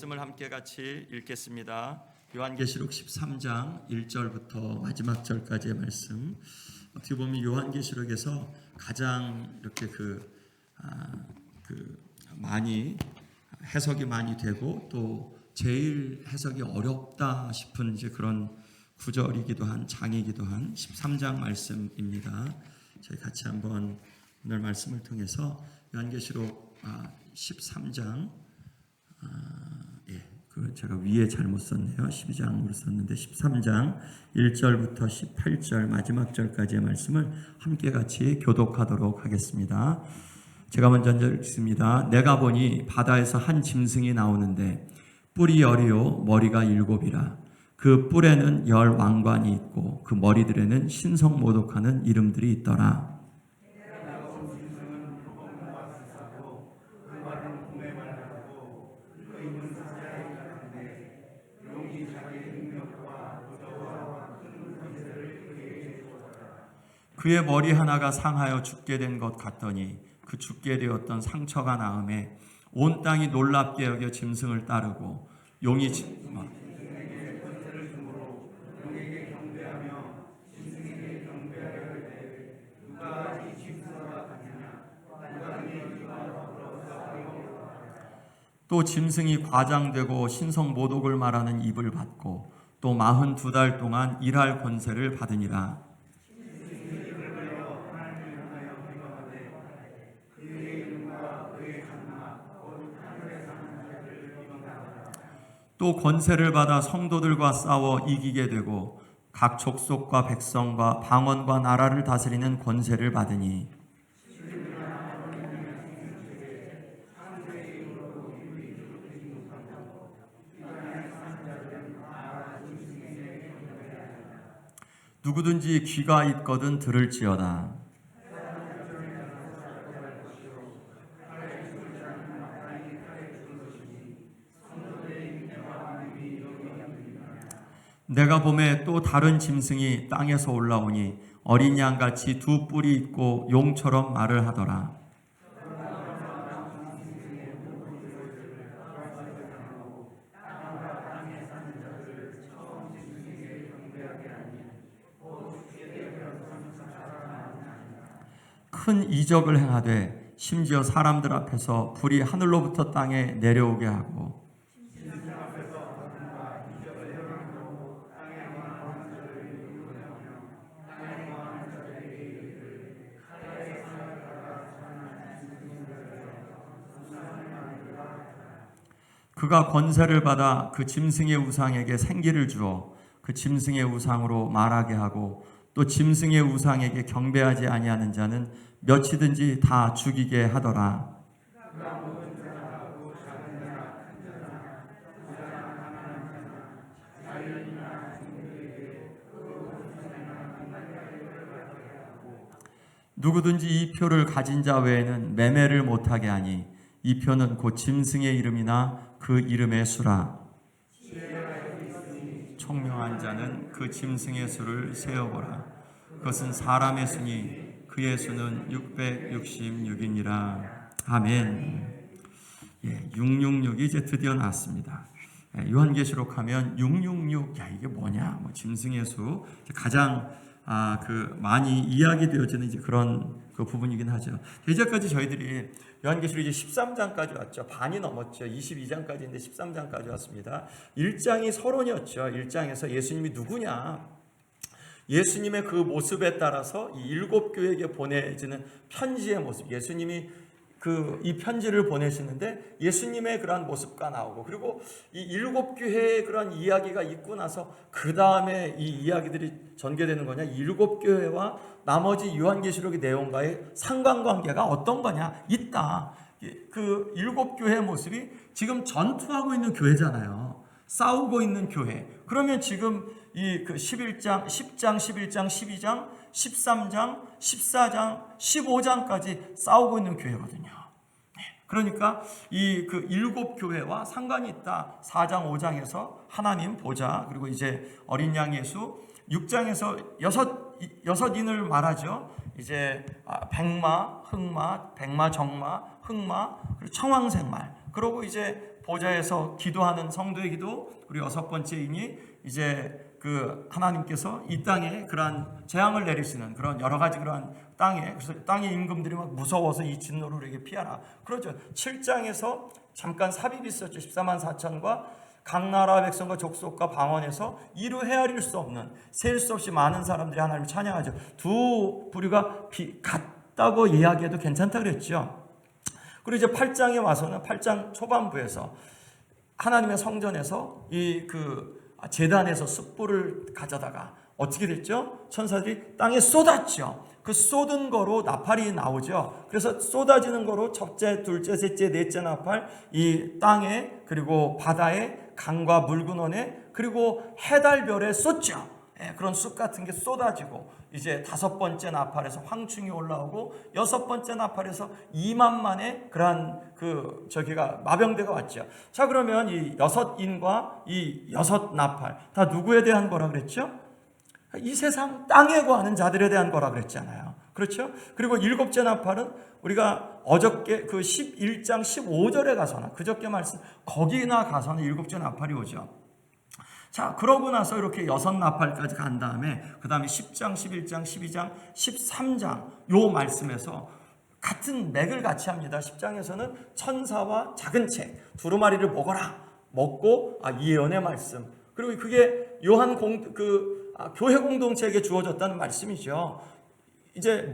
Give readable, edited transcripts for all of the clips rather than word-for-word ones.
말씀을 함께 같이 읽겠습니다. 요한계시록 13장 1절부터 마지막 절까지의 말씀. 어떻게 보면 요한계시록에서 가장 이렇게 많이 해석이 많이 되고 또 제일 해석이 어렵다 싶은 이제 그런 구절이기도 한 장이기도 한 13장 말씀입니다. 저희 같이 한번 오늘 말씀을 통해서 요한계시록 13장 제가 위에 잘못 썼네요. 12장으로 썼는데 13장 1절부터 18절 마지막 절까지의 말씀을 함께 같이 교독하도록 하겠습니다. 제가 먼저 읽습니다. 내가 보니 바다에서 한 짐승이 나오는데 뿔이 10이요 머리가 7이라. 그 뿔에는 10 왕관이 있고 그 머리들에는 신성모독하는 이름들이 있더라. 그의 머리 하나가 상하여 죽게 된 것 같더니 그 죽게 되었던 상처가 나음에 온 땅이 놀랍게 여겨 짐승을 따르고 용이 또 짐승이 과장되고 신성 모독을 말하는 입을 받고 또 42달 동안 일할 권세를 받으니라. 또 권세를 받아 성도들과 싸워 이기게 되고 각 족속과 백성과 방언과 나라를 다스리는 권세를 받으니 누구든지 귀가 있거든 들을지어다. 내가 보매 또 다른 짐승이 땅에서 올라오니 어린 양같이 두 뿔이 있고 용처럼 말을 하더라. 큰 이적을 행하되 심지어 사람들 앞에서 불이 하늘로부터 땅에 내려오게 하고 그가 권세를 받아 그 짐승의 우상에게 생기를 주어 그 짐승의 우상으로 말하게 하고 또 짐승의 우상에게 경배하지 아니하는 자는 몇이든지 다 죽이게 하더라. 누구든지 이 표를 가진 자 외에는 매매를 못하게 하니 이 표는 곧 짐승의 이름이나 그 이름의 수라. 총명한 자는 그 짐승의 수를 세어보라. 그것은 사람의 수니 그의 수는 666이니라. 아멘. 666이 이제 드디어 나왔습니다. 요한계시록 하면 666, 이게 뭐냐? 짐승의 수 가장 많이 이야기되어지는 이제 그런 그 부분이긴 하죠. 이제까지 저희들이 요한계시록 이제 13장까지 왔죠. 반이 넘었죠. 22장까지인데 13장까지 왔습니다. 1장이 서론이었죠. 1장에서 예수님이 누구냐? 예수님의 그 모습에 따라서 이 7교회에게 보내지는 편지의 모습. 예수님이 이 편지를 보내시는데 예수님의 그러한 모습과 나오고 그리고 이 7교회의 그런 이야기가 있고 나서 그 다음에 이 이야기들이 전개되는 거냐? 7교회와 나머지 요한계시록의 내용과의 상관관계가 어떤 거냐? 있다. 그 7교회의 모습이 지금 전투하고 있는 교회잖아요. 싸우고 있는 교회. 그러면 지금 이 11장, 10장, 11장, 12장, 13장, 14장, 15장까지 싸우고 있는 교회거든요. 그러니까 이 7교회와 상관이 있다. 4장, 5장에서 하나님 보좌, 그리고 이제 어린 양 예수, 6장에서 여섯 인을 말하죠. 이제 백마, 흑마, 백마, 정마, 흑마, 그리고 청황색말. 그리고 이제 보좌에서 기도하는 성도의 기도, 그리고 여섯 번째이니 이제 그 하나님께서 이 땅에 그러한 재앙을 내리시는 그런 여러 가지 그러한 땅에, 그래서 땅의 임금들이 막 무서워서 이 진노를 피하라. 그러죠. 7장에서 잠깐 삽입이 있었죠. 14만 4천과 각 나라 백성과 족속과 방언에서 이루 헤아릴 수 없는, 셀 수 없이 많은 사람들이 하나님을 찬양하죠. 두 부류가 같다고 이야기해도 괜찮다 그랬죠. 그리고 이제 8장에 와서는 8장 초반부에서 하나님의 성전에서 이 제단에서 숯불을 가져다가 어떻게 됐죠? 천사들이 땅에 쏟았죠. 그 쏟은 거로 나팔이 나오죠. 그래서 쏟아지는 거로 첫째, 둘째, 셋째, 넷째 나팔, 이 땅에, 그리고 바다에, 강과 물근원에, 그리고 해달별에 쏟죠. 그런 숯 같은 게 쏟아지고, 이제 다섯 번째 나팔에서 황충이 올라오고, 여섯 번째 나팔에서 2만만의 그러한 저기가 마병대가 왔죠. 자, 그러면 이 여섯 인과 이 여섯 나팔 다 누구에 대한 거라 그랬죠? 이 세상 땅에 거하는 자들에 대한 거라 그랬잖아요. 그렇죠? 그리고 일곱째 나팔은 우리가 어저께 그 11장 15절에 가서는, 그저께 말씀 거기나 가서는 일곱째 나팔이 오죠. 자, 그러고 나서 이렇게 여섯 나팔까지 간 다음에 그 다음에 10장, 11장, 12장, 13장 요 말씀에서 같은 맥을 같이 합니다. 10장에서는 천사와 작은 책 두루마리를 먹어라, 먹고 이 예언의 말씀, 그리고 그게 요한 교회 공동체에게 주어졌다는 말씀이죠. 이제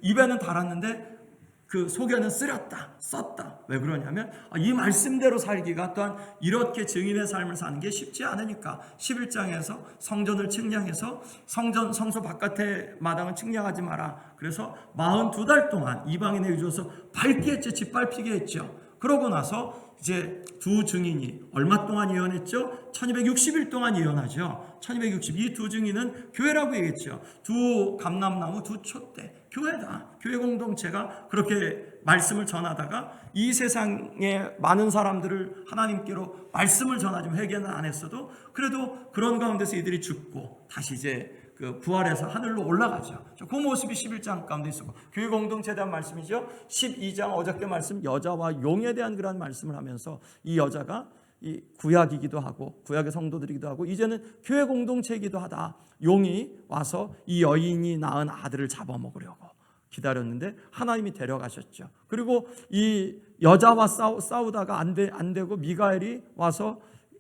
입에는 달았는데 그 속에는 쓰렸다, 썼다. 왜 그러냐면 이 말씀대로 살기가 또한 이렇게 증인의 삶을 사는 게 쉽지 않으니까. 11장에서 성전을 측량해서 성소 바깥의 마당은 측량하지 마라. 그래서 42달 동안 이방인에 주어서 밟게 했죠. 짓밟히게 했죠. 그러고 나서 이제 두 증인이 얼마 동안 예언했죠? 1260일 동안 예언하죠. 1260. 이 두 증인은 교회라고 얘기했죠. 두 감람나무, 두 촛대. 교회다. 교회 공동체가 그렇게 말씀을 전하다가 이 세상에 많은 사람들을 하나님께로 말씀을 전하지만 회개는 안 했어도 그래도 그런 가운데서 이들이 죽고 다시 이제 부활해서 하늘로 올라가죠. 그 모습이 11장 가운데 있었고, 교회 공동체에 대한 말씀이죠. 12장 어저께 말씀 여자와 용에 대한 그런 말씀을 하면서 이 여자가 이 구약이기도 하고 구약의 성도들이기도 하고 이제는 교회 공동체이기도 하다. 용이 와서 이 여인이 낳은 아들을 잡아먹으려고 기다렸는데 하나님이 데려가셨죠. 그리고 이 여자와 싸우다가 안 되고 미가엘이 와서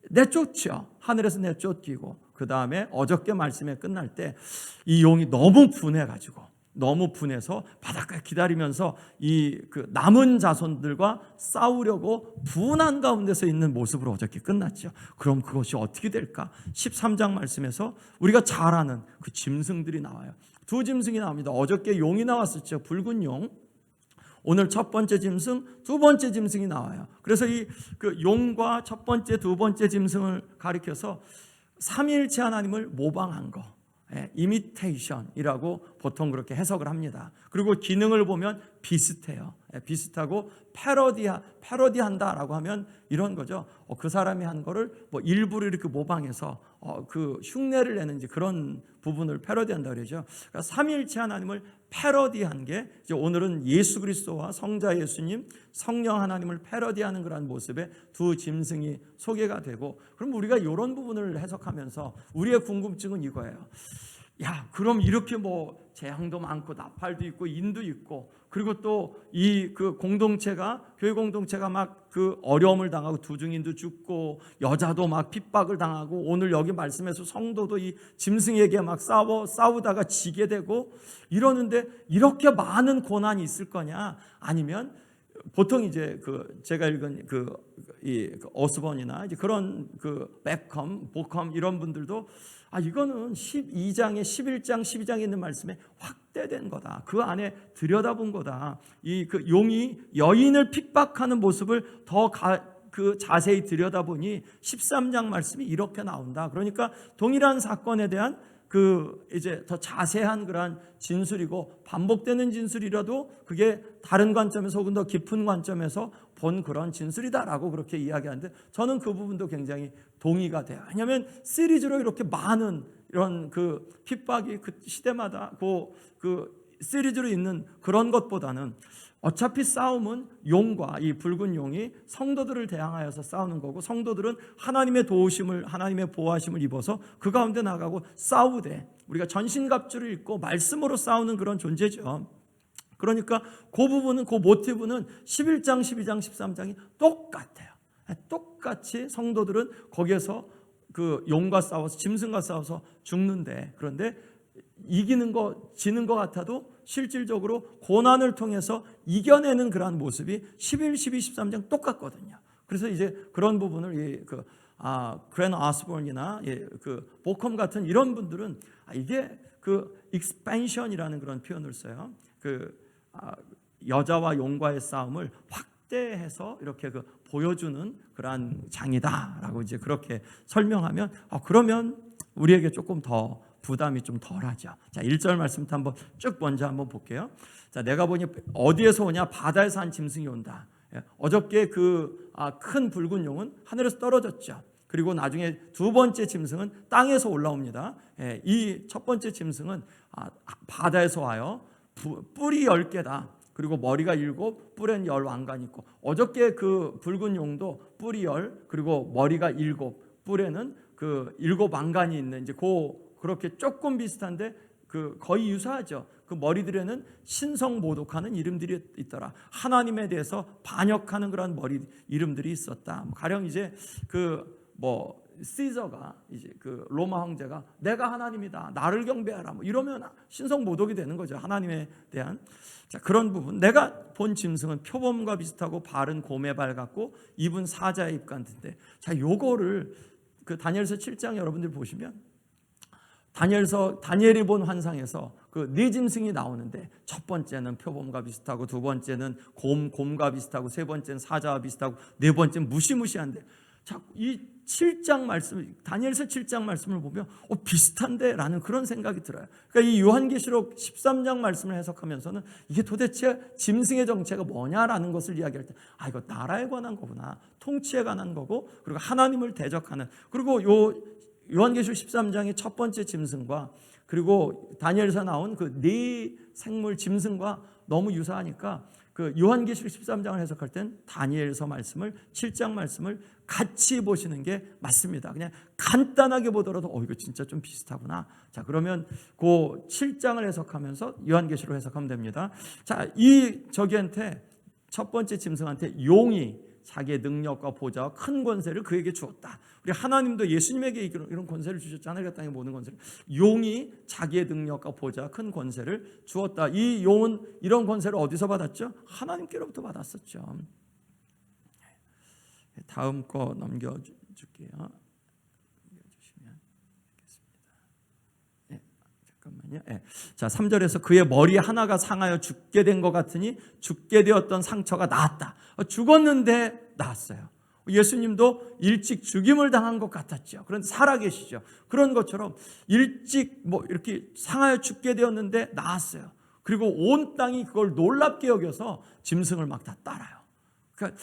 내쫓죠. 하늘에서 내쫓기고, 그 다음에 어저께 말씀에 끝날 때 이 용이 너무 분해서 바닷가에 기다리면서 남은 자손들과 싸우려고 분한 가운데서 있는 모습으로 어저께 끝났죠. 그럼 그것이 어떻게 될까? 13장 말씀에서 우리가 잘 아는 그 짐승들이 나와요. 두 짐승이 나옵니다. 어저께 용이 나왔었죠. 붉은 용. 오늘 첫 번째 짐승, 두 번째 짐승이 나와요. 그래서 용과 첫 번째, 두 번째 짐승을 가리켜서 삼위일체 하나님을 모방한 거, 이미테이션이라고 보통 그렇게 해석을 합니다. 그리고 기능을 보면 비슷해요. 비슷하고 패러디한다라고 하면 이런 거죠. 그 사람이 한 거를 일부러 이렇게 모방해서 흉내를 내는지 그런 부분을 패러디한다 그러죠. 그러니까 삼위일체 하나님을 패러디한 게 이제 오늘은 예수 그리스도와 성자 예수님, 성령 하나님을 패러디하는 그런 모습에 두 짐승이 소개가 되고, 그럼 우리가 이런 부분을 해석하면서 우리의 궁금증은 이거예요. 그럼 이렇게 재앙도 많고 나팔도 있고 인도 있고, 그리고 또 공동체가, 교회 공동체가 막 어려움을 당하고 두 증인도 죽고 여자도 막 핍박을 당하고, 오늘 여기 말씀에서 성도도 이 짐승에게 막 싸우다가 지게 되고 이러는데 이렇게 많은 고난이 있을 거냐? 아니면 보통 이제 제가 읽은 어스번이나 이제 그런 베컴, 보컴 이런 분들도 이거는 12장에 11장 12장에 있는 말씀에 확대된 거다. 그 안에 들여다본 거다. 용이 여인을 핍박하는 모습을 더 자세히 들여다보니 13장 말씀이 이렇게 나온다. 그러니까 동일한 사건에 대한 이제 더 자세한 그러한 진술이고, 반복되는 진술이라도 그게 다른 관점에서 혹은 더 깊은 관점에서 본 그런 진술이다라고 그렇게 이야기하는데, 저는 그 부분도 굉장히 동의가 돼요. 왜냐하면 시리즈로 이렇게 많은 이런 핍박이 시대마다 시리즈로 있는 그런 것보다는 어차피 싸움은 용과 이 붉은 용이 성도들을 대항하여서 싸우는 거고, 성도들은 하나님의 도우심을, 하나님의 보호하심을 입어서 그 가운데 나가고 싸우되 우리가 전신갑주를 입고 말씀으로 싸우는 그런 존재죠. 그러니까 그 부분은, 그 모티브는 11장, 12장, 13장이 똑같아요. 똑같이 성도들은 거기에서 그 용과 싸워서, 짐승과 싸워서 죽는데, 그런데 이기는 거, 지는 것 같아도 실질적으로 고난을 통해서 이겨내는 그러한 모습이 11, 12, 13장 똑같거든요. 그래서 이제 그런 부분을 그랜 아스본이나 그 보컴 같은 이런 분들은 이게 그 익스펜션이라는 그런 표현을 써요. 여자와 용과의 싸움을 확대해서 이렇게 보여주는 그러한 장이다라고 이제 그렇게 설명하면, 그러면 우리에게 조금 더 부담이 좀 덜하죠. 자, 1절 말씀부터 한번 쭉 먼저 한번 볼게요. 자, 내가 보니 어디에서 오냐? 바다에서 한 짐승이 온다. 어저께 큰 붉은 용은 하늘에서 떨어졌죠. 그리고 나중에 두 번째 짐승은 땅에서 올라옵니다. 이 첫 번째 짐승은 바다에서 와요. 뿔이 10개다. 그리고 머리가 7, 뿔엔 10 왕관이 있고, 어저께 그 붉은 용도 뿔이 10, 그리고 머리가 7, 뿔에는 그 7 왕관이 있는, 이제 그렇게 조금 비슷한데 거의 유사하죠. 그 머리들에는 신성 모독하는 이름들이 있더라. 하나님에 대해서 반역하는 그런 머리 이름들이 있었다. 가령 이제 시저가, 이제 그 로마 황제가 내가 하나님이다, 나를 경배하라, 이러면 신성 모독이 되는 거죠. 하나님에 대한. 자, 그런 부분. 내가 본 짐승은 표범과 비슷하고 발은 곰의 발 같고 입은 사자의 입 같은데, 자, 요거를 그 다니엘서 7장 여러분들 보시면, 다니엘이 본 환상에서 네 짐승이 나오는데, 첫 번째는 표범과 비슷하고, 두 번째는 곰과 비슷하고, 세 번째는 사자와 비슷하고, 네 번째는 무시무시한데, 자, 이 7장 말씀, 다니엘서 7장 말씀을 보면 비슷한데 라는 그런 생각이 들어요. 그러니까 이 요한계시록 13장 말씀을 해석하면서는 이게 도대체 짐승의 정체가 뭐냐라는 것을 이야기할 때, 이거 나라에 관한 거구나, 통치에 관한 거고, 그리고 하나님을 대적하는, 그리고 요한계시록 13장의 첫 번째 짐승과 그리고 다니엘서 나온 그 네 생물 짐승과 너무 유사하니까 그 요한계시록 13장을 해석할 땐 다니엘서 말씀을, 7장 말씀을 같이 보시는 게 맞습니다. 그냥 간단하게 보더라도 이거 진짜 좀 비슷하구나. 자, 그러면 그 7장을 해석하면서 요한계시록 해석하면 됩니다. 자, 저기한테, 첫 번째 짐승한테 용이 자기의 능력과 보좌와 큰 권세를 그에게 주었다. 우리 하나님도 예수님에게 이런 권세를 주셨잖아요. 그 땅에 모든 권세를. 용이 자기의 능력과 보좌와 큰 권세를 주었다. 이 용은 이런 권세를 어디서 받았죠? 하나님께로부터 받았었죠. 다음 거 넘겨줄게요. 넘겨주시면 되겠습니다. 잠깐만요. 자, 3절에서 그의 머리 하나가 상하여 죽게 된 것 같으니 죽게 되었던 상처가 나았다. 죽었는데 나았어요. 예수님도 일찍 죽임을 당한 것 같았죠. 그런데 살아계시죠. 그런 것처럼 일찍 이렇게 상하여 죽게 되었는데 나았어요. 그리고 온 땅이 그걸 놀랍게 여겨서 짐승을 막 다 따라요. 그러니까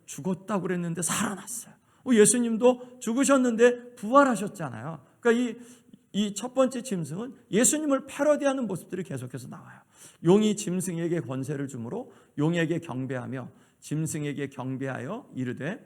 죽었다고 그랬는데 살아났어요. 예수님도 죽으셨는데 부활하셨잖아요. 그러니까 이 첫 번째 짐승은 예수님을 패러디하는 모습들이 계속해서 나와요. 용이 짐승에게 권세를 주므로 용에게 경배하며 짐승에게 경배하여 이르되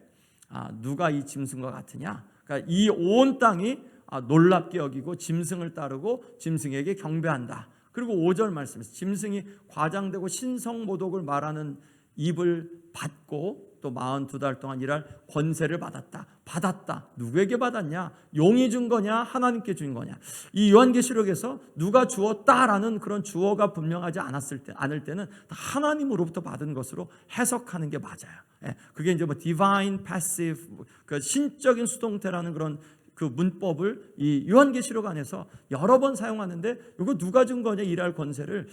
누가 이 짐승과 같으냐. 그러니까 이 온 땅이 놀랍게 여기고 짐승을 따르고 짐승에게 경배한다. 그리고 5절 말씀에서 짐승이 과장되고 신성모독을 말하는 입을 받고 또 42달 동안 일할 권세를 받았다. 누구에게 받았냐? 용이 준 거냐? 하나님께 준 거냐? 이 요한계시록에서 누가 주었다라는 그런 주어가 분명하지 않을 때는 하나님으로부터 받은 것으로 해석하는 게 맞아요. 그게 이제 divine passive, 그 신적인 수동태라는 그런 그 문법을 이 요한계시록 안에서 여러 번 사용하는데, 이거 누가 준 거냐? 일할 권세를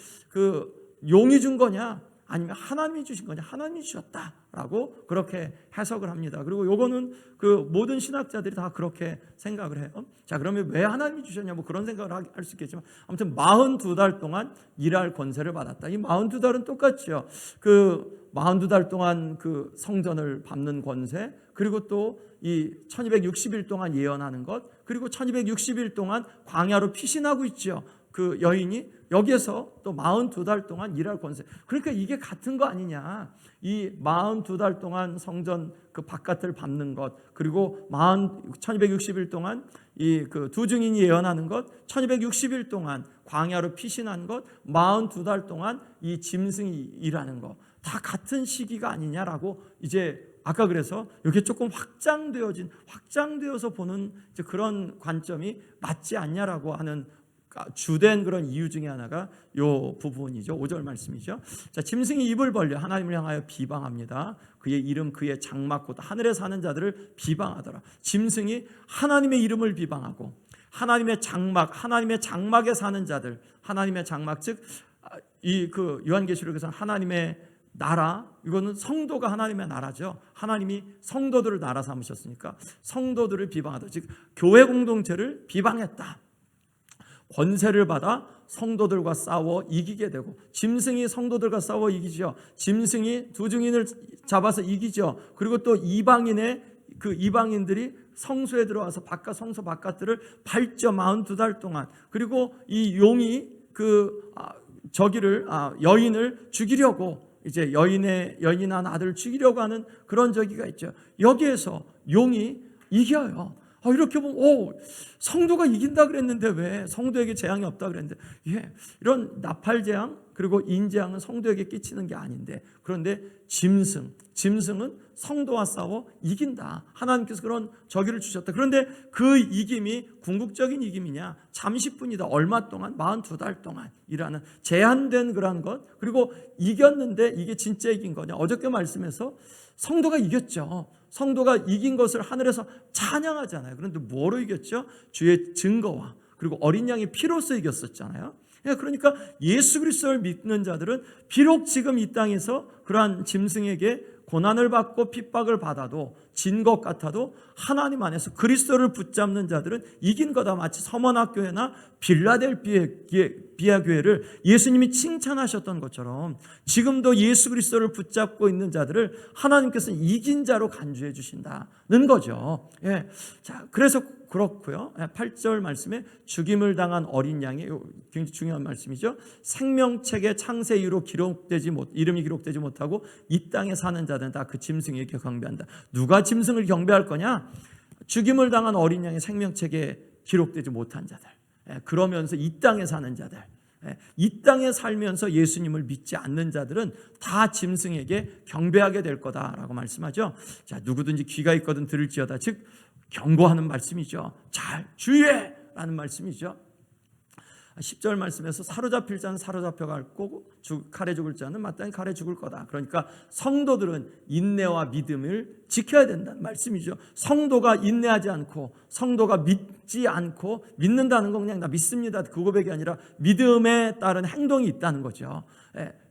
용이 준 거냐? 아니면 하나님이 주신 거냐? 하나님이 주셨다라고 그렇게 해석을 합니다. 그리고 요거는 그 모든 신학자들이 다 그렇게 생각을 해요. 자, 그러면 왜 하나님이 주셨냐? 그런 생각을 할 수 있겠지만, 아무튼 42달 동안 일할 권세를 받았다. 이 42달은 똑같죠. 그 42달 동안 그 성전을 밟는 권세, 그리고 또 이 1260일 동안 예언하는 것, 그리고 1260일 동안 광야로 피신하고 있죠. 그 여인이 여기에서 또 42달 동안 일할 권세. 그러니까 이게 같은 거 아니냐. 이 42달 동안 성전 그 바깥을 밟는 것, 그리고 1260일 동안 이 그 두 증인이 예언하는 것, 1260일 동안 광야로 피신한 것, 42달 동안 이 짐승이 일하는 것, 다 같은 시기가 아니냐라고 이제 아까 그래서 이게 조금 확장되어서 보는 이제 그런 관점이 맞지 않냐라고 하는 주된 그런 이유 중에 하나가 요 부분이죠. 5절 말씀이죠. 자, 짐승이 입을 벌려 하나님을 향하여 비방합니다. 그의 이름 그의 장막 곧 하늘에 사는 자들을 비방하더라. 짐승이 하나님의 이름을 비방하고 하나님의 장막에 사는 자들, 하나님의 장막 즉 이 그 요한계시록에서 하나님의 나라, 이거는 성도가 하나님의 나라죠. 하나님이 성도들을 나라 삼으셨으니까 성도들을 비방하다. 즉 교회 공동체를 비방했다. 권세를 받아 성도들과 싸워 이기게 되고, 짐승이 성도들과 싸워 이기죠. 짐승이 두 증인을 잡아서 이기죠. 그리고 또 이방인들이 성소에 들어와서 성소 바깥들을 밟죠. 42달 동안. 그리고 이 용이 여인을 죽이려고, 이제 여인한 아들을 죽이려고 하는 그런 저기가 있죠. 여기에서 용이 이겨요. 이렇게 보면 성도가 이긴다 그랬는데 왜 성도에게 재앙이 없다 그랬는데, 이런 나팔 재앙 그리고 인재앙은 성도에게 끼치는 게 아닌데, 그런데 짐승은 성도와 싸워 이긴다. 하나님께서 그런 저기를 주셨다. 그런데 그 이김이 궁극적인 이김이냐? 잠시뿐이다. 얼마 동안? 42달 동안 이라는 제한된 그런 것. 그리고 이겼는데 이게 진짜 이긴 거냐? 어저께 말씀에서 성도가 이겼죠. 성도가 이긴 것을 하늘에서 찬양하잖아요. 그런데 뭐로 이겼죠? 주의 증거와 그리고 어린 양의 피로서 이겼었잖아요. 그러니까 예수 그리스도를 믿는 자들은 비록 지금 이 땅에서 그러한 짐승에게 고난을 받고 핍박을 받아도, 진 것 같아도 하나님 안에서 그리스도를 붙잡는 자들은 이긴 거다. 마치 서머나교회나 빌라델비아 교회를 예수님이 칭찬하셨던 것처럼 지금도 예수 그리스도를 붙잡고 있는 자들을 하나님께서는 이긴 자로 간주해 주신다는 거죠. 자, 그래서 그렇고요. 8절 말씀에 죽임을 당한 어린 양이 굉장히 중요한 말씀이죠. 생명책의 창세 이후로 이름이 기록되지 못하고 이 땅에 사는 자들은 다 그 짐승에게 경배한다. 누가 짐승을 경배할 거냐? 죽임을 당한 어린 양의 생명책에 기록되지 못한 자들. 그러면서 이 땅에 사는 자들. 이 땅에 살면서 예수님을 믿지 않는 자들은 다 짐승에게 경배하게 될 거다라고 말씀하죠. 자, 누구든지 귀가 있거든 들을지어다. 즉 경고하는 말씀이죠. 잘 주의해라는 말씀이죠. 10절 말씀에서 사로잡힐 자는 사로잡혀갈 거고 칼에 죽을 자는 마땅히 칼에 죽을 거다. 그러니까 성도들은 인내와 믿음을 지켜야 된다는 말씀이죠. 성도가 인내하지 않고 성도가 믿지 않고, 믿는다는 건 그냥 나 믿습니다 그 고백이 아니라 믿음에 따른 행동이 있다는 거죠.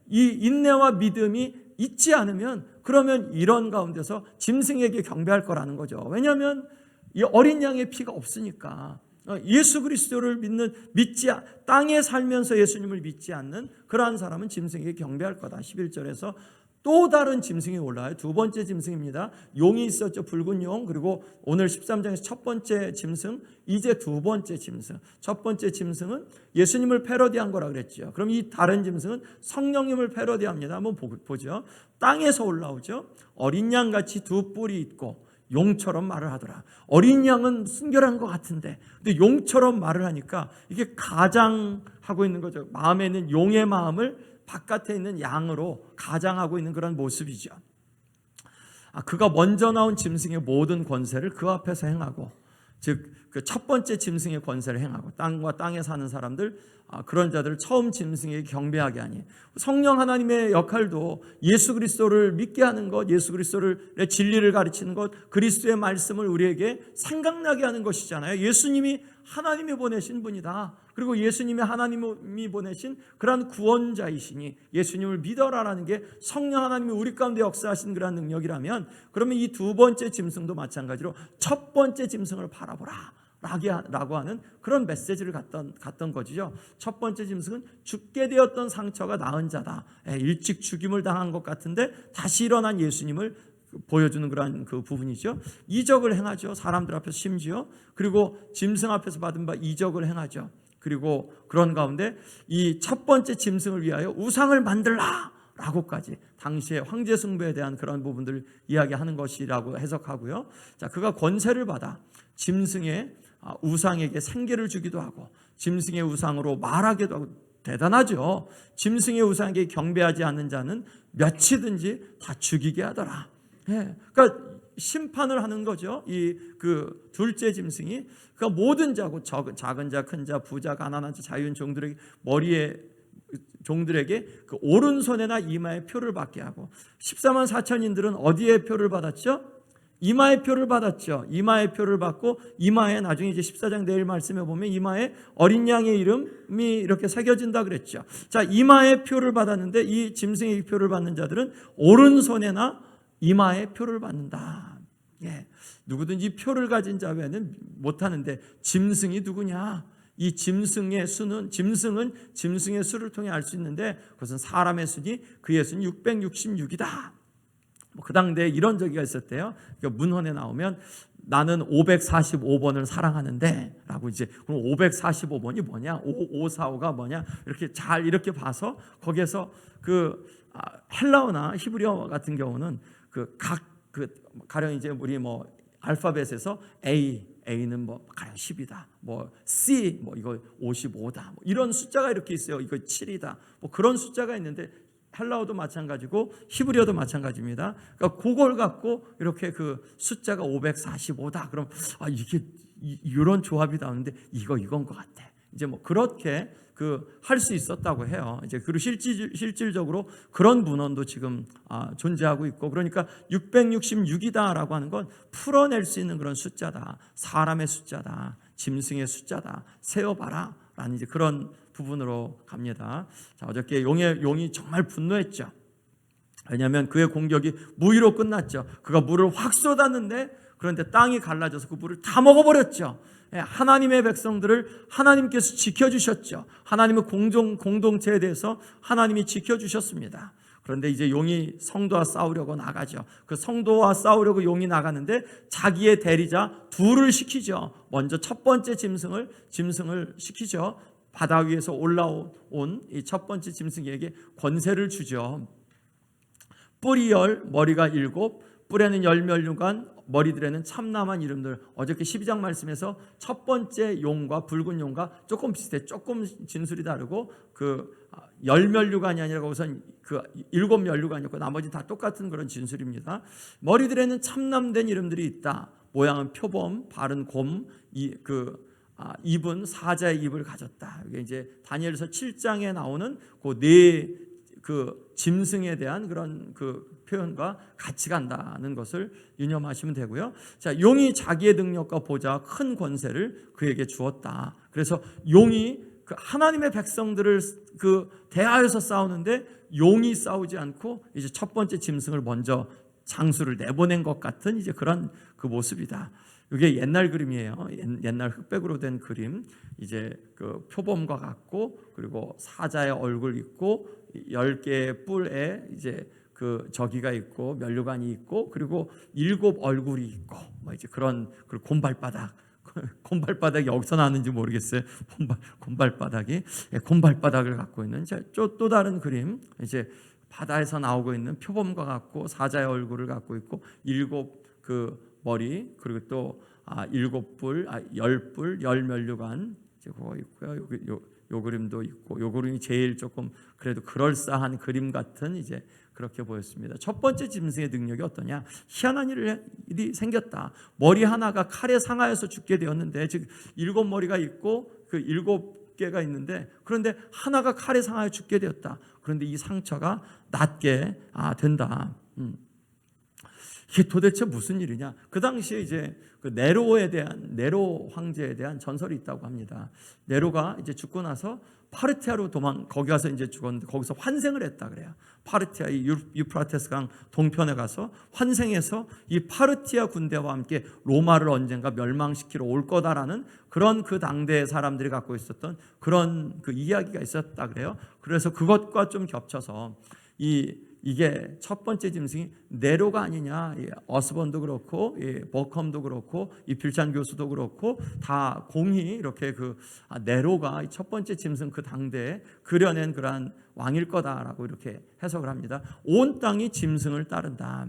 이 인내와 믿음이 있지 않으면 그러면 이런 가운데서 짐승에게 경배할 거라는 거죠. 왜냐하면 이 어린 양의 피가 없으니까. 예수 그리스도를 땅에 살면서 예수님을 믿지 않는 그러한 사람은 짐승에게 경배할 거다. 11절에서 또 다른 짐승이 올라와요. 두 번째 짐승입니다. 용이 있었죠. 붉은 용. 그리고 오늘 13장에서 첫 번째 짐승, 이제 두 번째 짐승. 첫 번째 짐승은 예수님을 패러디한 거라 그랬죠. 그럼 이 다른 짐승은 성령님을 패러디합니다. 한번 보죠. 땅에서 올라오죠. 어린 양같이 두 뿔이 있고 용처럼 말을 하더라. 어린 양은 순결한 것 같은데, 근데 용처럼 말을 하니까 이게 가장하고 있는 거죠. 마음에 있는 용의 마음을 바깥에 있는 양으로 가장하고 있는 그런 모습이죠. 그가 먼저 나온 짐승의 모든 권세를 그 앞에서 행하고, 즉 그 첫 번째 짐승의 권세를 행하고, 땅과 땅에 사는 사람들, 그런 자들을 처음 짐승에게 경배하게 하니, 성령 하나님의 역할도 예수 그리스도를 믿게 하는 것, 예수 그리스도의 진리를 가르치는 것, 그리스도의 말씀을 우리에게 생각나게 하는 것이잖아요. 예수님이 하나님이 보내신 분이다. 그리고 예수님이 하나님이 보내신 그러한 구원자이시니 예수님을 믿어라라는 게 성령 하나님이 우리 가운데 역사하신 그러한 능력이라면, 그러면 이 두 번째 짐승도 마찬가지로 첫 번째 짐승을 바라보라 라고 하는 그런 메시지를 갖던 거죠. 첫 번째 짐승은 죽게 되었던 상처가 나은 자다. 일찍 죽임을 당한 것 같은데 다시 일어난 예수님을 보여주는 그런 그 부분이죠. 이적을 행하죠. 사람들 앞에서 심지어. 그리고 짐승 앞에서 받은 바 이적을 행하죠. 그리고 그런 가운데 이 첫 번째 짐승을 위하여 우상을 만들라 라고까지 당시의 황제 숭배에 대한 그런 부분들을 이야기하는 것이라고 해석하고요. 자, 그가 권세를 받아 짐승의 우상에게 생계를 주기도 하고 짐승의 우상으로 말하기도 하고 대단하죠. 짐승의 우상에게 경배하지 않는 자는 몇이든지 다 죽이게 하더라. 예, 그러니까 심판을 하는 거죠. 이 그 둘째 짐승이 그러니까 모든 자고 작은 자, 큰 자, 부자, 가난한 자, 자유인 종들에게 머리에 종들에게 그 오른손에나 이마에 표를 받게 하고 14만 4천인들은 어디에 표를 받았죠? 이마에 표를 받았죠. 이마에 표를 받고 이마에 나중에 이제 14장 내일 말씀에 보면 이마에 어린 양의 이름이 이렇게 새겨진다 그랬죠. 자, 이마에 표를 받았는데 이 짐승의 표를 받는 자들은 오른손에나 이마에 표를 받는다. 예. 누구든지 표를 가진 자 외에는 못 하는데 짐승이 누구냐? 이 짐승의 수는 짐승의 수를 통해 알 수 있는데 그것은 사람의 수니 그의 수는 666이다. 그 당대에 이런 저기가 있었대요. 그러니까 문헌에 나오면 나는 545번을 사랑하는데 라고 이제 그럼 545번이 뭐냐? 5545가 뭐냐? 이렇게 잘 이렇게 봐서 거기에서 그 헬라어나 히브리어 같은 경우는 가령 이제 우리 뭐 알파벳에서 A는 뭐 가령 10이다. 뭐 C 뭐 이거 55다. 뭐 이런 숫자가 이렇게 있어요. 이거 7이다. 뭐 그런 숫자가 있는데 헬라어도 마찬가지고 히브리어도 마찬가지입니다. 그러니까 그걸 갖고 이렇게 그 숫자가 545다. 그럼 이게 이런 조합이 나오는데 이건 것 같아. 이제 뭐 그렇게 할 수 있었다고 해요. 이제 그리고 실질적으로 그런 문헌도 지금 존재하고 있고 그러니까 666이다라고 하는 건 풀어낼 수 있는 그런 숫자다. 사람의 숫자다. 짐승의 숫자다. 세어봐라. 라는 이제 그런 부분으로 갑니다. 자, 어저께 용이 정말 분노했죠. 왜냐하면 그의 공격이 무위로 끝났죠. 그가 물을 확 쏟았는데 그런데 땅이 갈라져서 그 물을 다 먹어버렸죠. 하나님의 백성들을 하나님께서 지켜주셨죠. 하나님의 공동체에 대해서 하나님이 지켜주셨습니다. 그런데 이제 용이 성도와 싸우려고 나가죠. 그 성도와 싸우려고 용이 나가는데 자기의 대리자 둘을 시키죠. 먼저 첫 번째 짐승을 시키죠. 바다 위에서 올라온 이 첫 번째 짐승에게 권세를 주죠. 뿔이 10, 머리가 7, 뿔에는 10면류관, 머리들에는 참남한 이름들. 어저께 12장 말씀에서 첫 번째 용과 붉은 용과 조금 비슷해. 조금 진술이 다르고 10면류관이 아니라 거기선 7면류관이었고 나머지 다 똑같은 그런 진술입니다. 머리들에는 참남된 이름들이 있다. 모양은 표범, 발은 곰, 입은 사자의 입을 가졌다. 이게 이제 다니엘서 7장에 나오는 그 짐승에 대한 그런 표현과 같이 간다는 것을 유념하시면 되고요. 자, 용이 자기의 능력과 보좌와 큰 권세를 그에게 주었다. 그래서 용이 하나님의 백성들을 대하여서 싸우는데 용이 싸우지 않고 이제 첫 번째 짐승을 먼저 장수를 내보낸 것 같은 이제 그런 그 모습이다. 이게 옛날 그림이에요. 옛날 흑백으로 된 그림. 이제 그 표범과 같고 그리고 사자의 얼굴 있고 10개의 뿔에 이제 저기가 있고 면류관이 있고 그리고 7 얼굴이 있고 뭐 이제 그리고 곰발바닥이 여기서 나왔는지 모르겠어요. 곰발바닥이 곰발바닥을 갖고 있는 또 다른 그림. 이제 바다에서 나오고 있는 표범과 같고 사자의 얼굴을 갖고 있고 7 머리 그리고 또 7뿔, 10뿔, 10면류관 이제 그거 있고요. 요 그림도 있고 요 그림이 제일 조금 그래도 그럴싸한 그림 같은 이제 그렇게 보였습니다. 첫 번째 짐승의 능력이 어떠냐? 희한한 일이 생겼다. 머리 하나가 칼에 상하여서 죽게 되었는데 즉 7머리가 있고 7개가 있는데 그런데 하나가 칼에 상하여 죽게 되었다. 그런데 이 상처가 낫게 된다. 이게 도대체 무슨 일이냐? 그 당시에 이제 네로 황제에 대한 전설이 있다고 합니다. 네로가 이제 죽고 나서 파르티아로 거기 가서 이제 죽었는데 거기서 환생을 했다 그래요. 파르티아 이 유프라테스 강 동편에 가서 환생해서 이 파르티아 군대와 함께 로마를 언젠가 멸망시키러 올 거다라는 그런 그 당대의 사람들이 갖고 있었던 그런 그 이야기가 있었다 그래요. 그래서 그것과 좀 겹쳐서 이 이게 첫 번째 짐승이 네로가 아니냐. 어스번도 그렇고 버컴도 그렇고 이 필찬 교수도 그렇고 다 공히 이렇게 네로가 첫 번째 짐승 그 당대에 그려낸 그러한 왕일 거다라고 이렇게 해석을 합니다. 온 땅이 짐승을 따른다.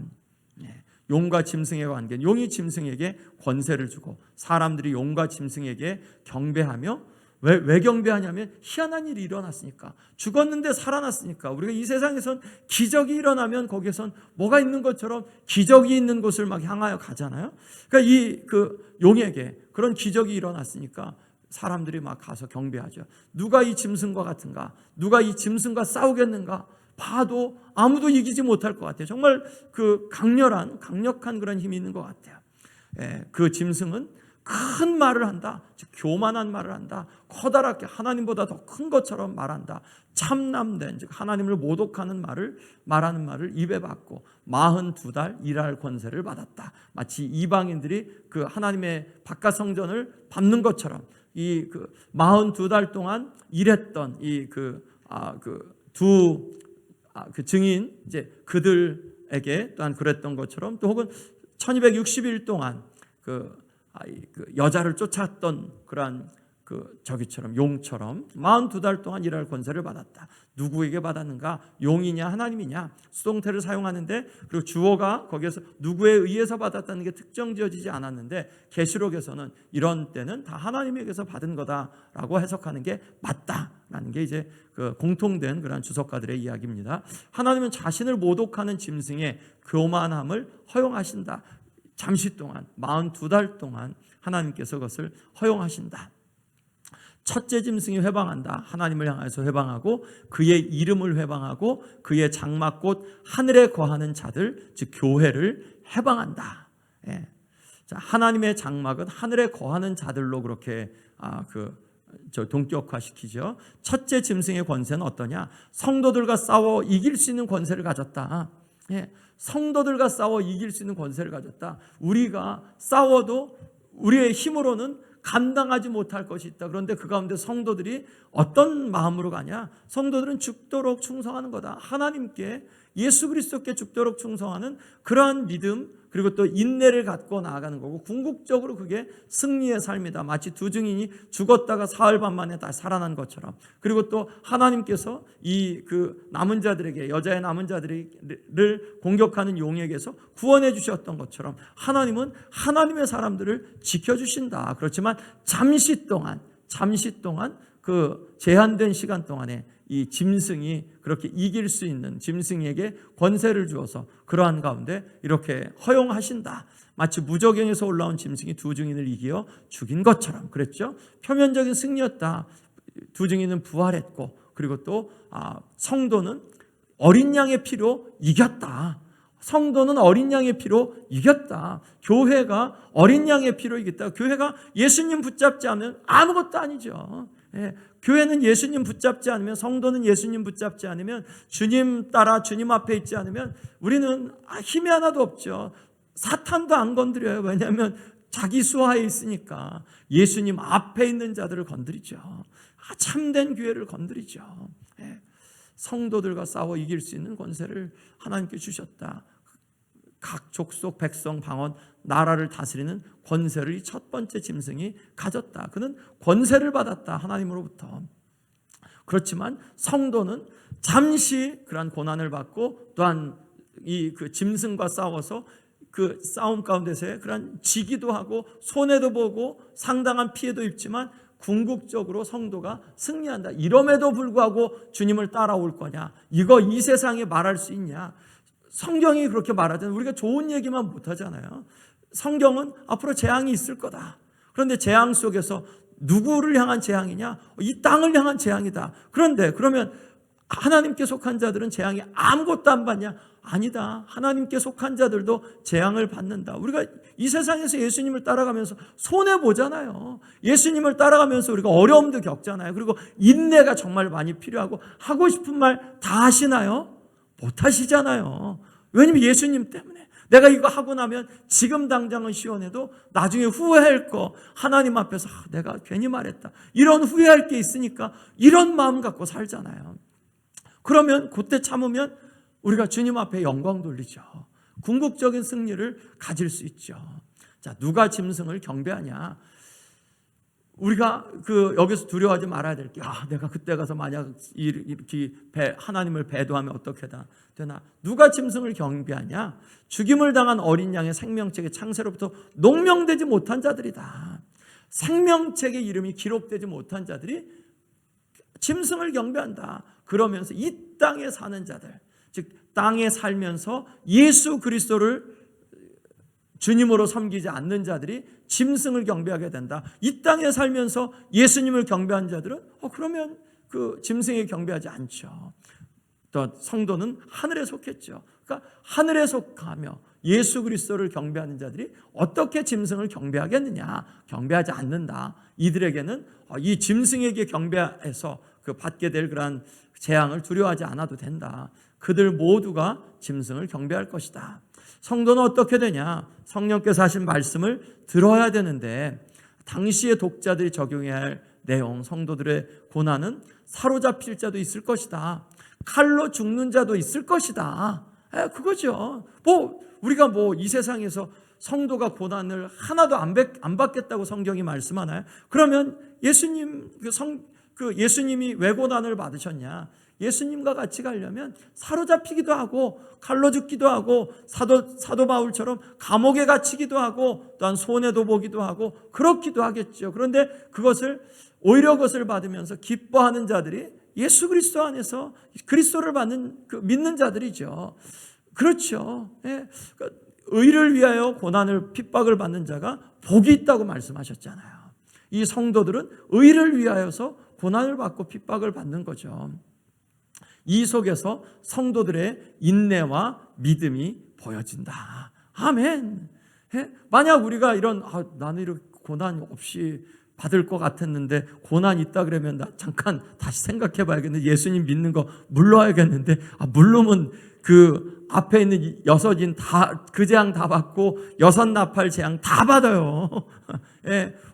용과 짐승의 관계, 용이 짐승에게 권세를 주고 사람들이 용과 짐승에게 경배하며 왜 경배하냐면 희한한 일이 일어났으니까, 죽었는데 살아났으니까. 우리가 이 세상에선 기적이 일어나면 거기에선 뭐가 있는 것처럼 기적이 있는 곳을 막 향하여 가잖아요. 그러니까 용에게 그런 기적이 일어났으니까 사람들이 막 가서 경배하죠. 누가 이 짐승과 같은가? 누가 이 짐승과 싸우겠는가? 봐도 아무도 이기지 못할 것 같아요. 정말 강력한 그런 힘이 있는 것 같아요. 그 짐승은 큰 말을 한다. 즉 교만한 말을 한다. 커다랗게 하나님보다 더 큰 것처럼 말한다. 참남된, 즉 하나님을 모독하는 말하는 말을 입에 받고 42달 일할 권세를 받았다. 마치 이방인들이 그 하나님의 바깥 성전을 밟는 것처럼 42달 동안 일했던 그 증인 이제 그들에게 또한 그랬던 것처럼, 또 혹은 1260일 동안 그 여자를 쫓았던 그러한 저기처럼 용처럼 42달 동안 일할 권세를 받았다. 누구에게 받았는가? 용이냐 하나님이냐? 수동태를 사용하는데, 그리고 주어가 거기에서 누구에 의해서 받았다는 게 특정 지어지지 않았는데, 계시록에서는 이런 때는 다 하나님에게서 받은 거다라고 해석하는 게 맞다라는 게 이제 공통된 그런 주석가들의 이야기입니다. 하나님은 자신을 모독하는 짐승의 교만함을 허용하신다. 잠시 동안 42달 동안 하나님께서 그것을 허용하신다. 첫째 짐승이 회방한다. 하나님을 향해서 회방하고 그의 이름을 회방하고 그의 장막 곧 하늘에 거하는 자들, 즉 교회를 회방한다. 자, 하나님의 장막은 하늘에 거하는 자들로 그렇게 동격화시키죠. 첫째 짐승의 권세는 어떠냐? 성도들과 싸워 이길 수 있는 권세를 가졌다. 성도들과 싸워 이길 수 있는 권세를 가졌다. 우리가 싸워도 우리의 힘으로는 감당하지 못할 것이 있다. 그런데 그 가운데 성도들이 어떤 마음으로 가냐? 성도들은 죽도록 충성하는 거다. 하나님께, 예수 그리스도께 죽도록 충성하는 그러한 믿음, 그리고 또 인내를 갖고 나아가는 거고, 궁극적으로 그게 승리의 삶이다. 마치 두 증인이 죽었다가 사흘 반 만에 다시 살아난 것처럼. 그리고 또 하나님께서 남은 자들에게, 여자의 남은 자들을 공격하는 용에게서 구원해 주셨던 것처럼 하나님은 하나님의 사람들을 지켜주신다. 그렇지만 잠시 동안 그 제한된 시간 동안에 이 짐승이 그렇게 이길 수 있는, 짐승에게 권세를 주어서 그러한 가운데 이렇게 허용하신다. 마치 무저갱에서 올라온 짐승이 두 증인을 이겨 죽인 것처럼 그랬죠. 표면적인 승리였다. 두 증인은 부활했고, 그리고 또 성도는 어린 양의 피로 이겼다. 성도는 어린 양의 피로 이겼다. 교회가 어린 양의 피로 이겼다. 교회가 예수님 붙잡지 않으면 아무것도 아니죠. 교회는 예수님 붙잡지 않으면, 성도는 예수님 붙잡지 않으면, 주님 따라 주님 앞에 있지 않으면 우리는 힘이 하나도 없죠. 사탄도 안 건드려요. 왜냐하면 자기 수하에 있으니까. 예수님 앞에 있는 자들을 건드리죠. 참된 교회를 건드리죠. 성도들과 싸워 이길 수 있는 권세를 하나님께 주셨다. 각 족속, 백성, 방언, 나라를 다스리는 권세를 이 첫 번째 짐승이 가졌다. 그는 권세를 받았다. 하나님으로부터. 그렇지만 성도는 잠시 그러한 고난을 받고, 또한 그 짐승과 싸워서 그 싸움 가운데서의 그러한 지기도 하고 손해도 보고 상당한 피해도 입지만 궁극적으로 성도가 승리한다. 이럼에도 불구하고 주님을 따라올 거냐? 이거 이 세상에 말할 수 있냐? 성경이 그렇게 말하잖아요. 우리가 좋은 얘기만 못하잖아요. 성경은 앞으로 재앙이 있을 거다. 그런데 재앙 속에서 누구를 향한 재앙이냐? 이 땅을 향한 재앙이다. 그런데 그러면 하나님께 속한 자들은 재앙이 아무것도 안 받냐? 아니다. 하나님께 속한 자들도 재앙을 받는다. 우리가 이 세상에서 예수님을 따라가면서 손해보잖아요. 예수님을 따라가면서 우리가 어려움도 겪잖아요. 그리고 인내가 정말 많이 필요하고, 하고 싶은 말 다 하시나요? 못 하시잖아요. 왜냐면 예수님 때문에. 내가 이거 하고 나면 지금 당장은 시원해도 나중에 후회할 거, 하나님 앞에서 내가 괜히 말했다, 이런 후회할 게 있으니까 이런 마음 갖고 살잖아요. 그러면 그때 참으면 우리가 주님 앞에 영광 돌리죠. 궁극적인 승리를 가질 수 있죠. 자, 누가 짐승을 경배하냐? 우리가 여기서 두려워하지 말아야 될 게, 내가 그때 가서 만약 이렇게 하나님을 배도하면 어떻게 되나? 누가 짐승을 경배하냐? 죽임을 당한 어린 양의 생명책의 창세로부터 농명되지 못한 자들이다. 생명책의 이름이 기록되지 못한 자들이 짐승을 경배한다. 그러면서 이 땅에 사는 자들, 즉 땅에 살면서 예수 그리스도를 주님으로 섬기지 않는 자들이 짐승을 경배하게 된다. 이 땅에 살면서 예수님을 경배한 자들은 그러면 그 짐승에 경배하지 않죠. 또 성도는 하늘에 속했죠. 그러니까 하늘에 속하며 예수 그리스도를 경배하는 자들이 어떻게 짐승을 경배하겠느냐? 경배하지 않는다. 이들에게는 이 짐승에게 경배해서 받게 될 그러한 재앙을 두려워하지 않아도 된다. 그들 모두가 짐승을 경배할 것이다. 성도는 어떻게 되냐? 성령께서 하신 말씀을 들어야 되는데, 당시의 독자들이 적용해야 할 내용, 성도들의 고난은 사로잡힐 자도 있을 것이다. 칼로 죽는 자도 있을 것이다. 그거죠. 우리가 이 세상에서 성도가 고난을 하나도 안 받겠다고 성경이 말씀하나요? 그러면 예수님이 왜 고난을 받으셨냐? 예수님과 같이 가려면 사로잡히기도 하고 칼로 죽기도 하고 사도 바울처럼 감옥에 갇히기도 하고 또한 손해도 보기도 하고 그렇기도 하겠죠. 그런데 오히려 그것을 받으면서 기뻐하는 자들이 예수 그리스도 안에서 그리스도를 믿는 자들이죠. 그렇죠. 의를 위하여 고난을 핍박을 받는 자가 복이 있다고 말씀하셨잖아요. 이 성도들은 의를 위하여서 고난을 받고 핍박을 받는 거죠. 이 속에서 성도들의 인내와 믿음이 보여진다. 아멘. 만약 우리가 나는 이렇게 고난 없이 받을 것 같았는데 고난 있다 그러면 나 잠깐 다시 생각해 봐야겠는데, 예수님 믿는 거 물러야겠는데, 물르면 그 앞에 있는 6인 그 재앙 다 받고 6 나팔 재앙 다 받아요.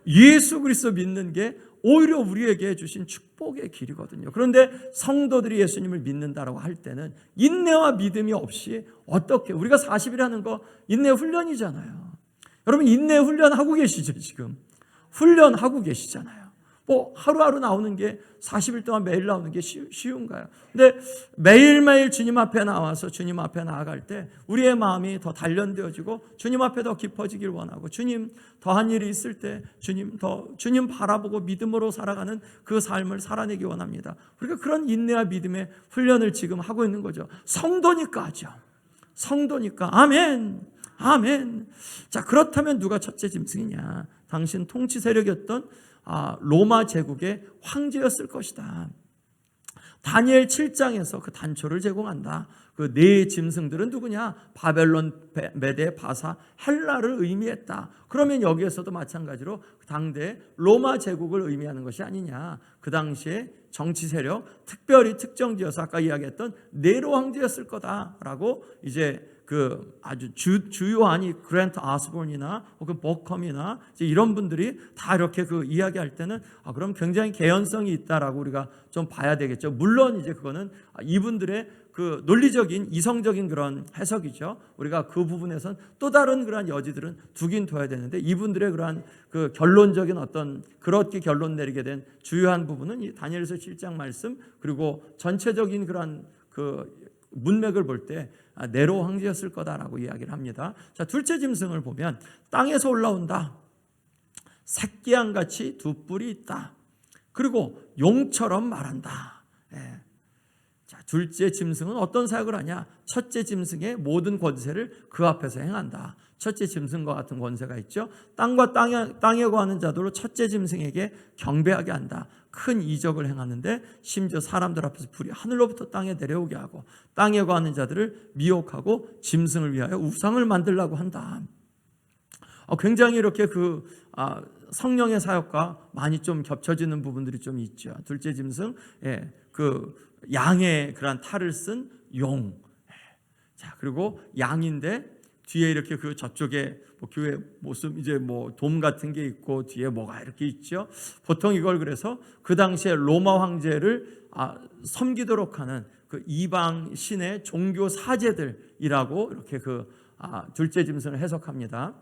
예수 그리스도 믿는 게 오히려 우리에게 주신 축복의 길이거든요. 그런데 성도들이 예수님을 믿는다라고 할 때는 인내와 믿음이 없이 어떻게, 우리가 40일하는 거 인내 훈련이잖아요. 여러분 인내 훈련하고 계시죠? 지금 훈련하고 계시잖아요. 하루하루 나오는 게 40일 동안 매일 나오는 게 쉬운가요? 근데 매일매일 주님 앞에 나와서 주님 앞에 나아갈 때 우리의 마음이 더 단련되어지고 주님 앞에 더 깊어지길 원하고, 주님 더한 일이 있을 때 주님 바라보고 믿음으로 살아가는 그 삶을 살아내기 원합니다. 우리가 그런 인내와 믿음의 훈련을 지금 하고 있는 거죠. 성도니까 하죠. 성도니까. 아멘. 아멘. 자, 그렇다면 누가 첫째 짐승이냐? 당신 통치 세력이었던 로마 제국의 황제였을 것이다. 다니엘 7장에서 그 단초를 제공한다. 그 네 짐승들은 누구냐? 바벨론, 메데, 바사, 헬라를 의미했다. 그러면 여기에서도 마찬가지로 당대 로마 제국을 의미하는 것이 아니냐? 그 당시에 정치 세력, 특별히 특정지어서 아까 이야기했던 네로 황제였을 거다라고 이제 아주 주요한 그랜트 아스본이나 혹은 버컴이나 이런 분들이 다 이렇게 이야기할 때는 그럼 굉장히 개연성이 있다라고 우리가 좀 봐야 되겠죠. 물론 이제 그거는 이분들의 논리적인 이성적인 그런 해석이죠. 우리가 그 부분에선 또 다른 그러한 여지들은 두긴 둬야 되는데, 이분들의 그러한 결론적인 그렇게 결론 내리게 된 주요한 부분은 이 다니엘서 7장 말씀, 그리고 전체적인 그러한 문맥을 볼 때 네로 황제였을 거다라고 이야기를 합니다. 자, 둘째 짐승을 보면 땅에서 올라온다. 새끼양같이 두 뿔이 있다. 그리고 용처럼 말한다. 자, 둘째 짐승은 어떤 사역을 하냐? 첫째 짐승의 모든 권세를 그 앞에서 행한다. 첫째 짐승과 같은 권세가 있죠. 땅과 땅에 거하는 자들로 첫째 짐승에게 경배하게 한다. 큰 이적을 행하는데 심지어 사람들 앞에서 불이 하늘로부터 땅에 내려오게 하고 땅에 거하는 자들을 미혹하고 짐승을 위하여 우상을 만들라고 한다. 굉장히 이렇게 성령의 사역과 많이 좀 겹쳐지는 부분들이 좀 있죠. 둘째 짐승, 양의 그런 탈을 쓴 용. 자, 그리고 양인데 뒤에 이렇게 저쪽에 교회 모습 이제 돔 같은 게 있고 뒤에 뭐가 이렇게 있죠. 보통 이걸 그래서 그 당시에 로마 황제를 섬기도록 하는 그 이방 신의 종교 사제들이라고 이렇게 둘째 짐승을 해석합니다.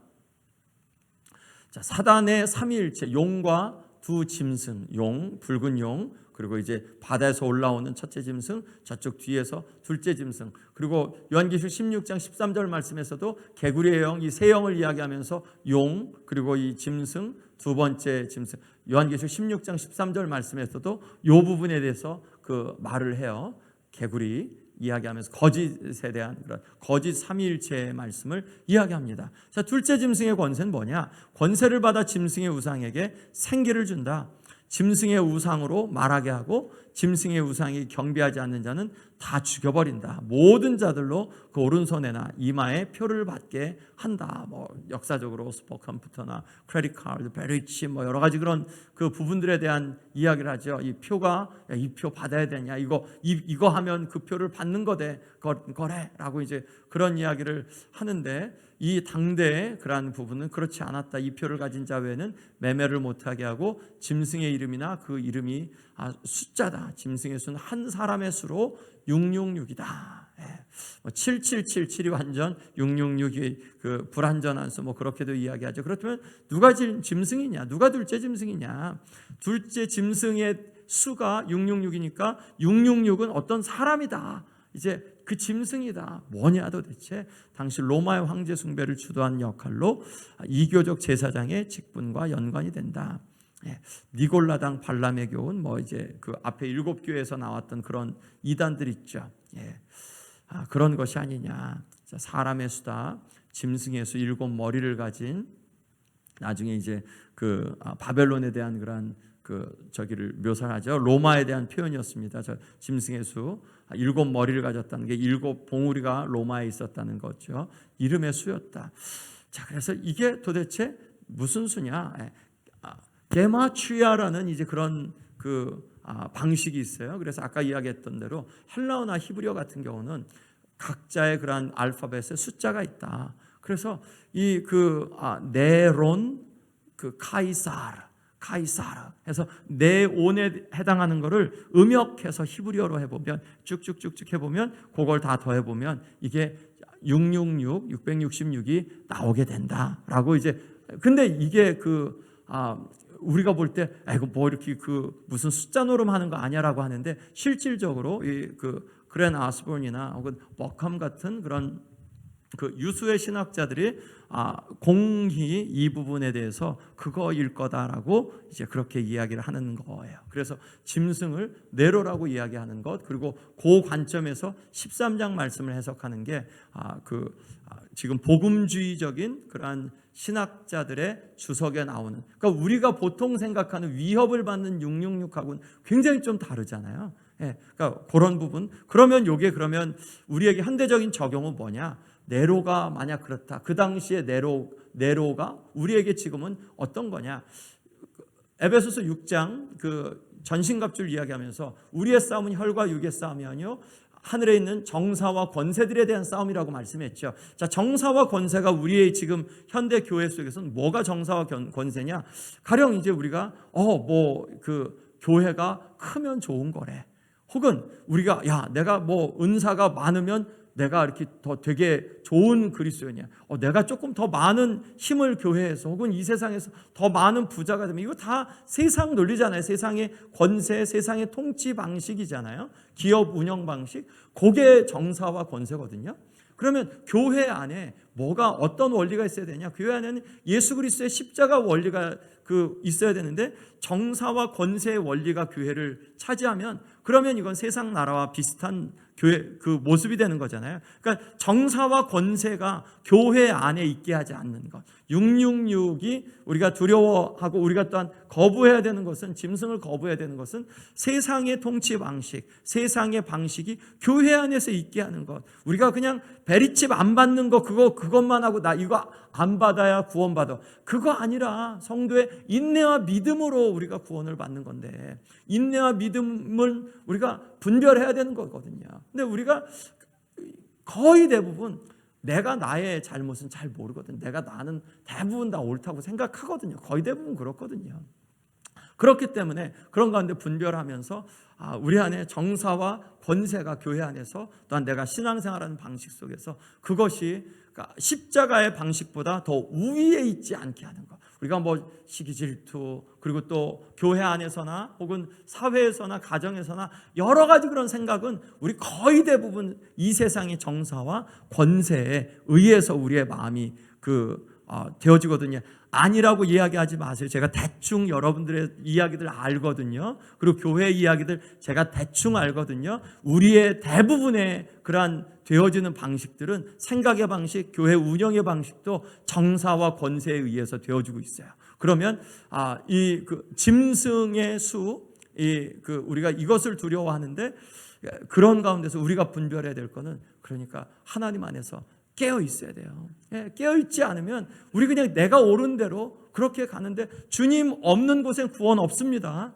자, 사단의 삼위일체, 용과 두 짐승, 용, 붉은 용, 그리고 이제 바다에서 올라오는 첫째 짐승, 저쪽 뒤에서 둘째 짐승, 그리고 요한계시록 16장 13절 말씀에서도 개구리의 영, 이 세 영을 이야기하면서 용, 그리고 이 짐승, 두 번째 짐승, 요한계시록 16장 13절 말씀에서도 이 부분에 대해서 그 말을 해요. 개구리 이야기하면서 거짓에 대한 그런 거짓 삼위일체의 말씀을 이야기합니다. 자, 둘째 짐승의 권세는 뭐냐? 권세를 받아 짐승의 우상에게 생기를 준다. 짐승의 우상으로 말하게 하고 짐승의 우상이 경배하지 않는 자는 다 죽여버린다. 모든 자들로 그 오른손에나 이마에 표를 받게 한다. 뭐 역사적으로 스포컴퓨터나 크레딧 카드, 베리치 뭐 여러 가지 그런 그 부분들에 대한 이야기를 하죠. 이 표가 이 표 받아야 되냐? 이거 하면 그 표를 받는 거래라고 이제 그런 이야기를 하는데, 이 당대의 그러한 부분은 그렇지 않았다. 이 표를 가진 자 외에는 매매를 못하게 하고 짐승의 이름이나 그 이름이 숫자다. 짐승의 수는 한 사람의 수로 666이다. 7777이 완전 666이 그 불완전한 수, 뭐 그렇게도 이야기하죠. 그렇다면 누가 짐승이냐? 누가 둘째 짐승이냐? 둘째 짐승의 수가 666이니까 666은 어떤 사람이다. 이제 그 짐승이다. 뭐냐 도대체? 당시 로마의 황제 숭배를 주도한 역할로 이교적 제사장의 직분과 연관이 된다. 니골라당 발람의 교훈, 뭐 이제 그 앞에 7교회에서 나왔던 그런 이단들 있죠. 그런 것이 아니냐. 사람의 수다, 짐승의 수, 7머리를 가진, 나중에 이제 그 바벨론에 대한 그런 저기를 묘사하죠. 로마에 대한 표현이었습니다. 저 짐승의 수, 7머리를 가졌다는 게 7봉우리가 로마에 있었다는 거죠. 이름의 수였다. 자, 그래서 이게 도대체 무슨 수냐? 게마추야라는 이제 그런 방식이 있어요. 그래서 아까 이야기했던 대로 헬라어나 히브리어 같은 경우는 각자의 그러한 알파벳에 숫자가 있다. 그래서 이 네론, 카이사르 해서 네온에 해당하는 거를 음역해서 히브리어로 해보면 쭉쭉쭉쭉 해보면 그걸 다 더해보면 이게 666이 나오게 된다라고 이제. 근데 이게 우리가 볼 때 이거 뭐 이렇게 무슨 숫자 노름하는 거 아니야라고 하는데, 실질적으로 이 그랜 아스본이나 혹은 버컴 같은 그런 유수의 신학자들이 공히 이 부분에 대해서 그거일 거다라고 이제 그렇게 이야기를 하는 거예요. 그래서 짐승을 네로라고 이야기하는 것, 그리고 그 관점에서 13장 말씀을 해석하는 게 지금 복음주의적인 그러한 신학자들의 주석에 나오는, 그러니까 우리가 보통 생각하는 위협을 받는 666하고는 굉장히 좀 다르잖아요. 그러니까 그런 부분. 그러면 우리에게 현대적인 적용은 뭐냐? 네로가 만약 그렇다. 그 당시에 네로가 우리에게 지금은 어떤 거냐? 에베소서 6장 전신갑주를 이야기하면서 우리의 싸움은 혈과 육의 싸움이 아니요 하늘에 있는 정사와 권세들에 대한 싸움이라고 말씀했죠. 자, 정사와 권세가 우리의 지금 현대 교회 속에서는 뭐가 정사와 권세냐? 가령 이제 우리가 교회가 크면 좋은 거래. 혹은 우리가 내가 뭐 은사가 많으면 내가 이렇게 더 되게 좋은 그리스도인이야. 내가 조금 더 많은 힘을 교회에서 혹은 이 세상에서 더 많은 부자가 되면, 이거 다 세상 논리잖아요. 세상의 권세, 세상의 통치 방식이잖아요. 기업 운영 방식. 그게 정사와 권세거든요. 그러면 교회 안에 어떤 원리가 있어야 되냐? 교회 안에는 예수 그리스도의 십자가 원리가 있어야 되는데, 정사와 권세의 원리가 교회를 차지하면 그러면 이건 세상 나라와 비슷한 교회 모습이 되는 거잖아요. 그러니까 정사와 권세가 교회 안에 있게 하지 않는 것. 666이 우리가 두려워하고 우리가 또한 거부해야 되는 것은, 짐승을 거부해야 되는 것은 세상의 통치 방식, 세상의 방식이 교회 안에서 있게 하는 것. 우리가 그냥 베리칩 안 받는 거 그것만 하고 나 이거 안 받아야 구원받아. 그거 아니라 성도의 인내와 믿음으로 우리가 구원을 받는 건데, 인내와 믿음을 우리가 분별해야 되는 거거든요. 근데 우리가 거의 대부분 내가 나의 잘못은 잘 모르거든. 나는 대부분 다 옳다고 생각하거든요. 거의 대부분 그렇거든요. 그렇기 때문에 그런 가운데 분별하면서 우리 안에 정사와 권세가 교회 안에서 또한 내가 신앙생활하는 방식 속에서 그것이 십자가의 방식보다 더 우위에 있지 않게 하는 것. 우리가 뭐 시기 질투 그리고 또 교회 안에서나 혹은 사회에서나 가정에서나 여러 가지 그런 생각은 우리 거의 대부분 이 세상의 정사와 권세에 의해서 우리의 마음이 되어지거든요. 아니라고 이야기하지 마세요. 제가 대충 여러분들의 이야기들 알거든요. 그리고 교회 이야기들 제가 대충 알거든요. 우리의 대부분의 그러한 되어지는 방식들은 생각의 방식, 교회 운영의 방식도 정사와 권세에 의해서 되어지고 있어요. 그러면 짐승의 수, 우리가 이것을 두려워하는데 그런 가운데서 우리가 분별해야 될 거는 그러니까 하나님 안에서 깨어 있어야 돼요. 깨어 있지 않으면 우리 그냥 내가 옳은 대로 그렇게 가는데 주님 없는 곳엔 구원 없습니다.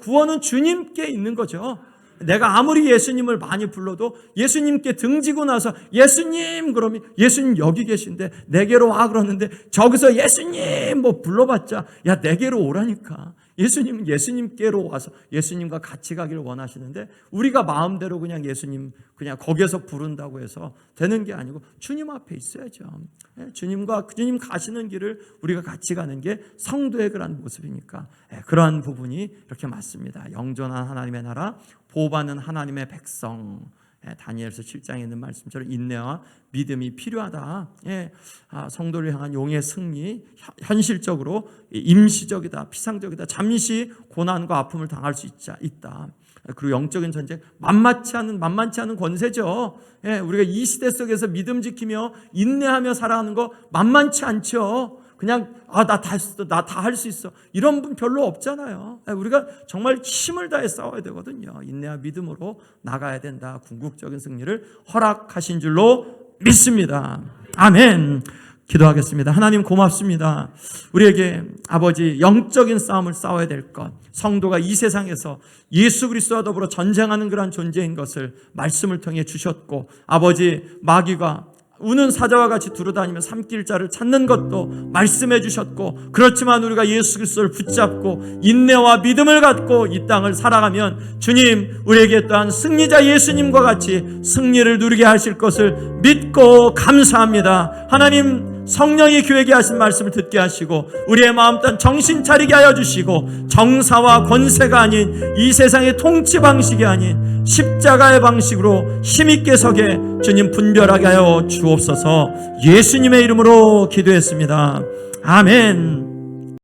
구원은 주님께 있는 거죠. 내가 아무리 예수님을 많이 불러도 예수님께 등지고 나서 예수님 그러면 예수님 여기 계신데 내게로 와 그러는데 저기서 예수님 뭐 불러봤자 야 내게로 오라니까. 예수님은 예수님께로 와서 예수님과 같이 가기를 원하시는데 우리가 마음대로 그냥 예수님 그냥 거기에서 부른다고 해서 되는 게 아니고 주님 앞에 있어야죠. 주님 가시는 길을 우리가 같이 가는 게 성도의 그런 모습이니까 그러한 부분이 이렇게 맞습니다. 영존한 하나님의 나라, 보호받는 하나님의 백성. 다니엘서 7장에 있는 말씀처럼 인내와 믿음이 필요하다. 성도를 향한 용의 승리, 현실적으로 임시적이다, 피상적이다. 잠시 고난과 아픔을 당할 수 있다. 그리고 영적인 전쟁, 만만치 않은 권세죠. 우리가 이 시대 속에서 믿음 지키며 인내하며 살아가는 거 만만치 않죠. 그냥 나 다 할 수 있어 이런 분 별로 없잖아요. 우리가 정말 힘을 다해 싸워야 되거든요. 인내와 믿음으로 나가야 된다. 궁극적인 승리를 허락하신 줄로 믿습니다. 아멘. 기도하겠습니다. 하나님 고맙습니다. 우리에게 아버지 영적인 싸움을 싸워야 될 것, 성도가 이 세상에서 예수 그리스도와 더불어 전쟁하는 그러한 존재인 것을 말씀을 통해 주셨고, 아버지 마귀가 우는 사자와 같이 두루다니며 삼킬 자를 찾는 것도 말씀해 주셨고, 그렇지만 우리가 예수 그리스도를 붙잡고 인내와 믿음을 갖고 이 땅을 살아가면 주님 우리에게 또한 승리자 예수님과 같이 승리를 누리게 하실 것을 믿고 감사합니다. 하나님 성령이 교회에게 하신 말씀을 듣게 하시고 우리의 마음 또한 정신 차리게 하여 주시고, 정사와 권세가 아닌 이 세상의 통치 방식이 아닌 십자가의 방식으로 힘있게 서게 주님 분별하게 하여 주옵소서. 예수님의 이름으로 기도했습니다. 아멘.